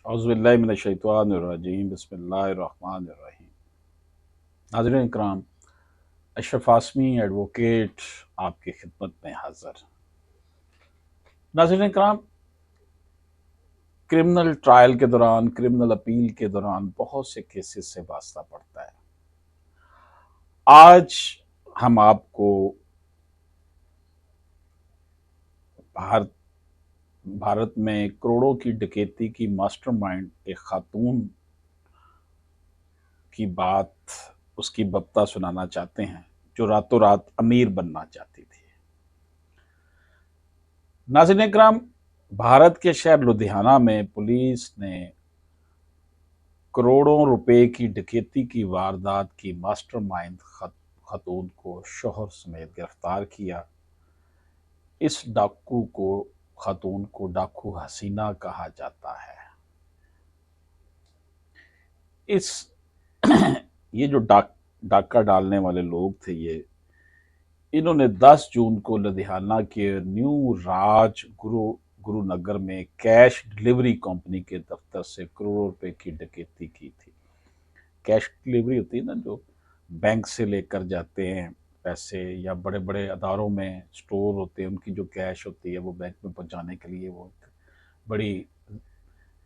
औज़ुबिल्लाहि मिनश्शैतानिर्रजीम बिस्मिल्लाहिर्रहमानिर्रहीम। नाज़रीन इकराम, अशरफ आसमी एडवोकेट आपकी खिदमत में हाजिर। नाज़रीन इकराम, क्रिमिनल ट्रायल के दौरान, क्रिमिनल अपील के दौरान बहुत से केसेस से वास्ता पड़ता है। आज हम आपको भारत भारत में करोड़ों की डकैती की मास्टरमाइंड एक खातून की बात, उसकी बप्ता सुनाना चाहते हैं जो रातों रात अमीर बनना चाहती थी। नाज़रीन इकराम, भारत के शहर लुधियाना में पुलिस ने करोड़ों रुपए की डकैती की वारदात की मास्टरमाइंड खातून को शोहर समेत गिरफ्तार किया। इस खातून को डाकू हसीना कहा जाता है। इस ये जो डाका डालने वाले लोग थे, इन्होंने 10 जून को लुधियाना के न्यू राज गुरुनगर में कैश डिलीवरी कंपनी के दफ्तर से करोड़ों रुपए की डकैती की थी। कैश डिलीवरी होती है ना, जो बैंक से लेकर जाते हैं पैसे, या बड़े बड़े अदारों में स्टोर होते हैं, उनकी जो कैश होती है वो बैंक में पहुंचाने के लिए वो बड़ी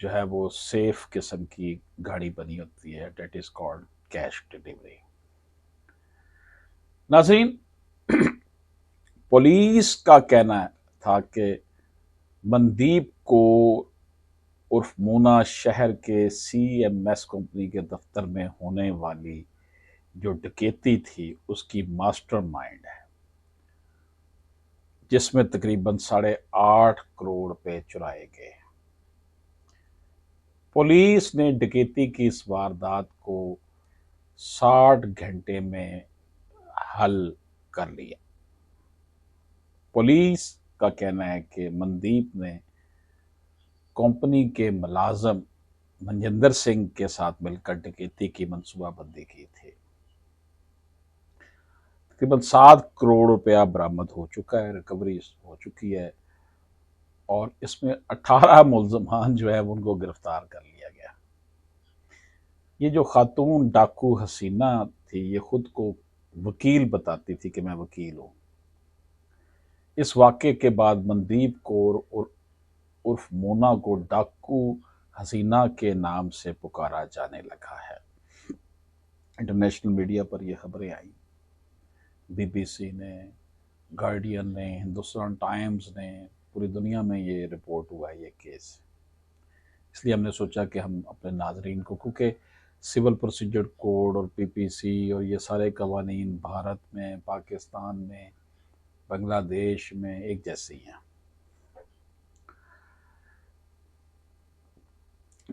जो है वो सेफ किस्म की गाड़ी बनी होती है। That is called cash delivery. नाज़रीन, पुलिस का कहना था कि मनदीप को उर्फ मोना शहर के CMS कंपनी के दफ्तर में होने वाली जो डकैती थी उसकी मास्टरमाइंड है, जिसमें तकरीबन 8.5 करोड़ रुपए चुराए गए। पुलिस ने डकैती की इस वारदात को 60 घंटे में हल कर लिया। पुलिस का कहना है कि मनदीप ने कंपनी के मुलाजम मनजिंदर सिंह के साथ मिलकर डकैती की मंसूबाबंदी की थी। तकरीबन 7 करोड़ रुपया बरामद हो चुका है, रिकवरी हो चुकी है, और इसमें 18 मुल्जमान जो है उनको गिरफ्तार कर लिया गया। ये जो खातून डाकू हसीना थी, ये खुद को वकील बताती थी कि मैं वकील हूं। इस वाक़े के बाद मनदीप कौर और उर्फ मोना को डाकू हसीना के नाम से पुकारा जाने लगा है। इंटरनेशनल मीडिया पर यह खबरें आई, BBC ने, गार्डियन ने, हिंदुस्तान टाइम्स ने, पूरी दुनिया में ये रिपोर्ट हुआ है ये केस। इसलिए हमने सोचा कि हम अपने नाजरीन को, क्योंकि सिविल प्रोसीजर कोड और PPC और ये सारे कवानीन भारत में, पाकिस्तान में, बांग्लादेश में एक जैसे ही हैं,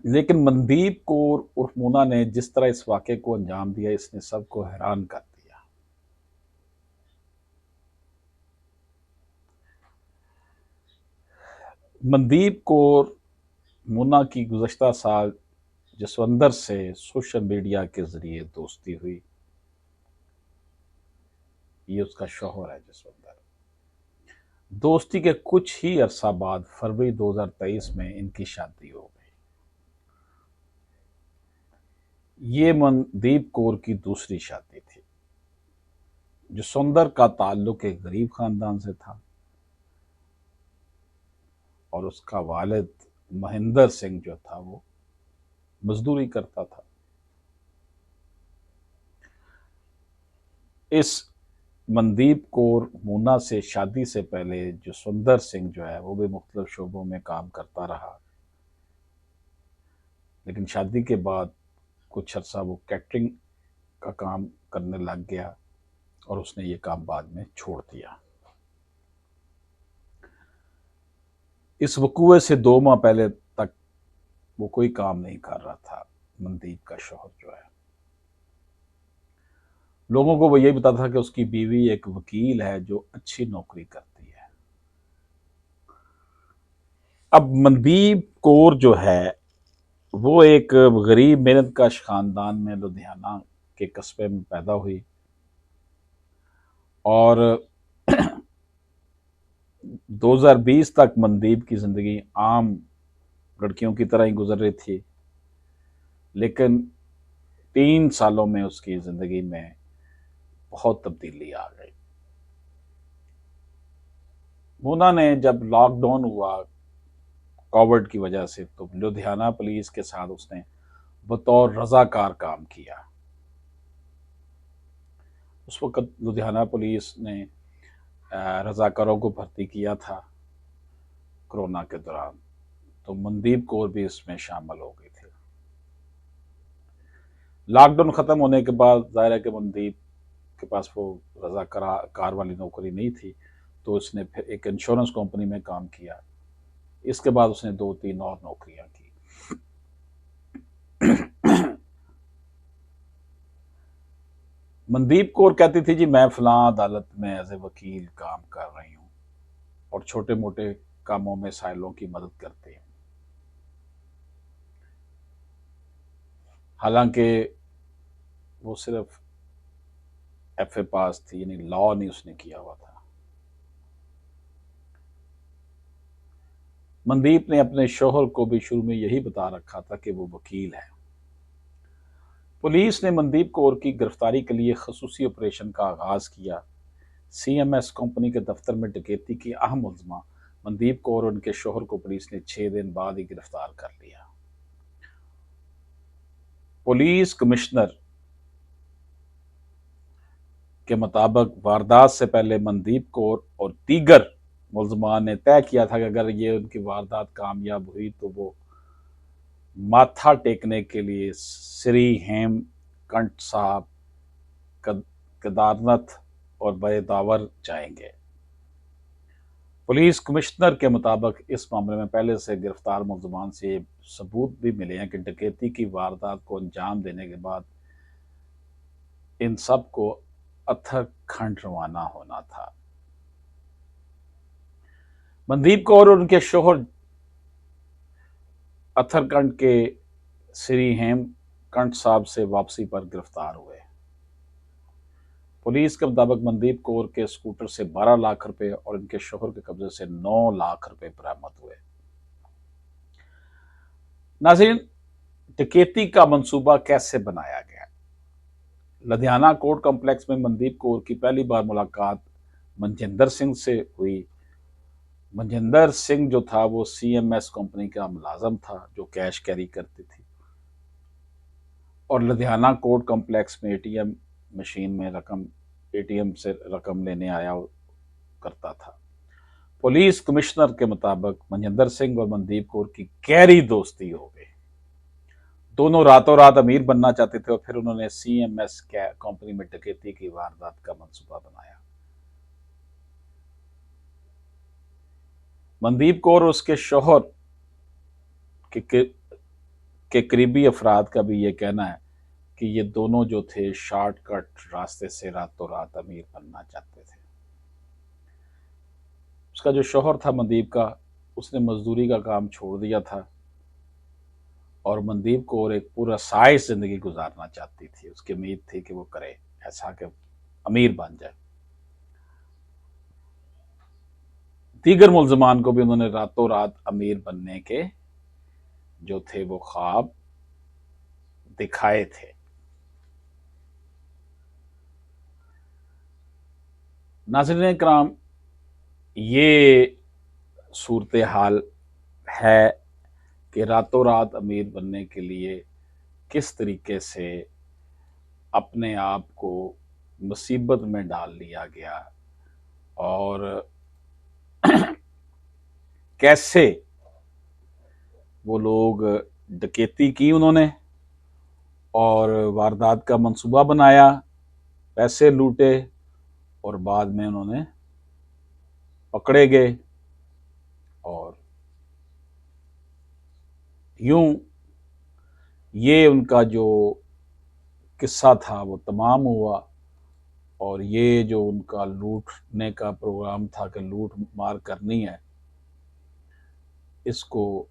लेकिन मनदीप कौर उर्फ मोना ने जिस तरह इस वाक़े को अंजाम दिया, इसने सबको हैरान कर दिया। मनदीप कौर मोना की गुज़श्ता साल जसवंदर से सोशल मीडिया के ज़रिए दोस्ती हुई। ये उसका शौहर है जसवंदर। दोस्ती के कुछ ही अरसा बाद फरवरी 2023 में इनकी शादी हो गई। ये मनदीप कौर की दूसरी शादी थी। जसवंदर का ताल्लुक एक गरीब खानदान से था और उसका वालिद महेंद्र सिंह जो था वो मजदूरी करता था। इस मनदीप कौर मोना से शादी से पहले जसवंदर सिंह जो है वो भी मुख्तलिफ शोबों में काम करता रहा, लेकिन शादी के बाद कुछ अर्सा वो कैटरिंग का काम करने लग गया और उसने ये काम बाद में छोड़ दिया। इस वकूए से 2 माह पहले तक वो कोई काम नहीं कर रहा था। मनदीप का शौहर जो है, लोगों को वो यही बताता था कि उसकी बीवी एक वकील है जो अच्छी नौकरी करती है। अब मनदीप कौर जो है वो एक गरीब मेहनतकश खानदान में लुधियाना के कस्बे में पैदा हुई और 2020 तक मनदीप की ज़िंदगी आम लड़कियों की तरह ही गुजर रही थी, लेकिन 3 सालों में उसकी ज़िंदगी में बहुत तब्दीली आ गई। मोना ने जब लॉकडाउन हुआ कोविड की वजह से, तो लुधियाना पुलिस के साथ उसने बतौर रजाकार काम किया। उस वक्त लुधियाना पुलिस ने रजाकारों को भर्ती किया था कोरोना के दौरान, तो मनदीप कौर भी इसमें शामिल हो गई थी। लॉकडाउन ख़त्म होने के बाद जाहिर है कि मनदीप के पास वो रजाकार वाली नौकरी नहीं थी, तो उसने फिर एक इंश्योरेंस कंपनी में काम किया। इसके बाद उसने 2-3 और नौकरियां की। मनदीप कौर कहती थी जी मैं फलां अदालत में एज ए वकील काम कर रही हूँ और छोटे मोटे कामों में साइलों की मदद करती हूँ। हालांकि वो सिर्फ FA पास थी, यानी लॉ नहीं उसने किया हुआ था। मनदीप ने अपने शोहर को भी शुरू में यही बता रखा था कि वो वकील है। पुलिस ने मनदीप कौर की गिरफ्तारी के लिए खसूसी ऑपरेशन का आगाज किया। CMS कंपनी के दफ्तर में डकैती की अहम मुलजमा मनदीप कौर और उनके शोहर को पुलिस ने 6 दिन बाद ही गिरफ्तार कर लिया। पुलिस कमिश्नर के मुताबिक वारदात से पहले मनदीप कौर और दीगर मुलजमान ने तय किया था कि अगर ये उनकी वारदात कामयाब हुई तो वो माथा टेकने के लिए श्री हेमकंठ साहब केदारनाथ और बैदावर जाएंगे। पुलिस कमिश्नर के मुताबिक इस मामले में पहले से गिरफ्तार मुलजमान से सबूत भी मिले हैं कि डकैती की वारदात को अंजाम देने के बाद इन सब को उत्तराखंड रवाना होना था। मनदीप कौर और उनके शोहर उत्तराखंड के श्री हेमकंठ साहब से वापसी पर गिरफ्तार हुए। पुलिस के मुताबिक मनदीप कौर के स्कूटर से 12 लाख रुपए और इनके शोहर के कब्जे से 9 लाख रुपए बरामद हुए। नाज़रीन, डकैती का मंसूबा कैसे बनाया गया? लुधियाना कोर्ट कॉम्प्लेक्स में मनदीप कौर की पहली बार मुलाकात मनजिंदर सिंह से हुई। मनजिंदर सिंह जो था वो CMS कंपनी का मुलाजम था जो कैश कैरी करती थी और लुधियाना कोर्ट कॉम्प्लेक्स में ATM मशीन में ATM से रकम लेने आया करता था। पुलिस कमिश्नर के मुताबिक मनजिंदर सिंह और मनदीप कौर की गहरी दोस्ती हो गई। दोनों रातों रात अमीर बनना चाहते थे और फिर उन्होंने CMS कंपनी में डकैती की वारदात का मंसूबा बनाया। मनदीप कौर और उसके शोहर के करीबी अफराद का भी ये कहना है कि ये दोनों जो थे शॉर्टकट रास्ते से रातों रात अमीर बनना चाहते थे। उसका जो शोहर था मनदीप का, उसने मजदूरी का काम छोड़ दिया था और मनदीप कौर एक पूरा साइज जिंदगी गुजारना चाहती थी। उसकी उम्मीद थी कि वो करे ऐसा कि अमीर बन जाए। दीगर मुलजमान को भी उन्होंने रातों रात अमीर बनने के जो थे वो ख्वाब दिखाए थे। नाज़रीन कराम, ये सूरत हाल है कि रातों रात अमीर बनने के लिए किस तरीके से अपने आप को मुसीबत में डाल लिया गया और कैसे वो लोग डकैती की उन्होंने और वारदात का मंसूबा बनाया, पैसे लूटे और बाद में उन्होंने पकड़े गए और यूं ये उनका जो किस्सा था वो तमाम हुआ। और ये जो उनका लूटने का प्रोग्राम था कि लूट मार करनी है, इसको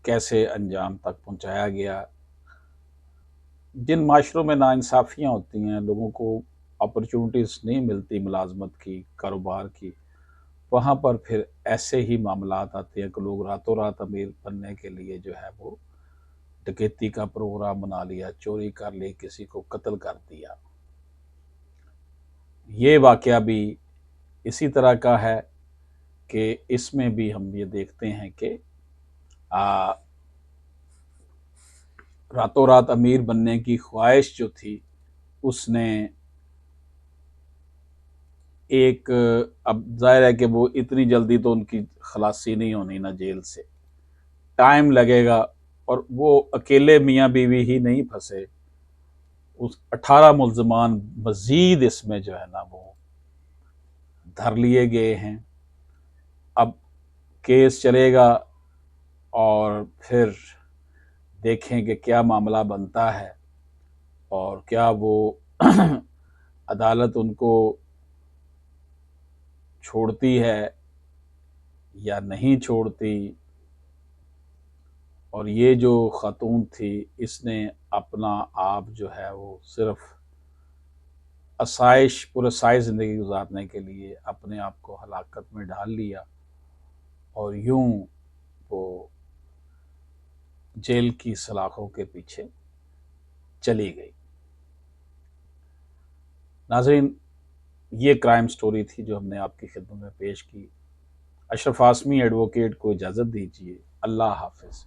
कैसे अंजाम तक पहुंचाया गया। जिन माशरों में नाइंसाफ़ियाँ होती हैं, लोगों को अपॉर्चुनिटीज़ नहीं मिलती मुलाजमत की, कारोबार की, वहाँ पर फिर ऐसे ही मामलात आते हैं कि लोग रातों रात अमीर बनने के लिए जो है वो डकैती का प्रोग्राम बना लिया, चोरी कर ली, किसी को कत्ल कर दिया। ये वाकया भी इसी तरह का है कि इसमें भी हम ये देखते हैं कि रातों रात अमीर बनने की ख्वाहिश जो थी उसने एक, अब जाहिर है कि वो इतनी जल्दी तो उनकी खलासी नहीं होनी ना जेल से, टाइम लगेगा। और वो अकेले मियाँ बीवी ही नहीं फंसे, उस 18 मुल्ज़मान मजीद इसमें जो है ना वो धर लिए गए हैं। अब केस चलेगा और फिर देखें कि क्या मामला बनता है और क्या वो अदालत उनको छोड़ती है या नहीं छोड़ती। और ये जो खातून थी इसने अपना आप जो है वो सिर्फ आसाइश पुरसाइश ज़िंदगी गुजारने के लिए अपने आप को हलाकत में डाल लिया और यूं वो जेल की सलाखों के पीछे चली गई। नाज़रीन, ये क्राइम स्टोरी थी जो हमने आपकी खिदमत में पेश की। अशरफ आसमी एडवोकेट को इजाज़त दीजिए। अल्लाह हाफ़िज़।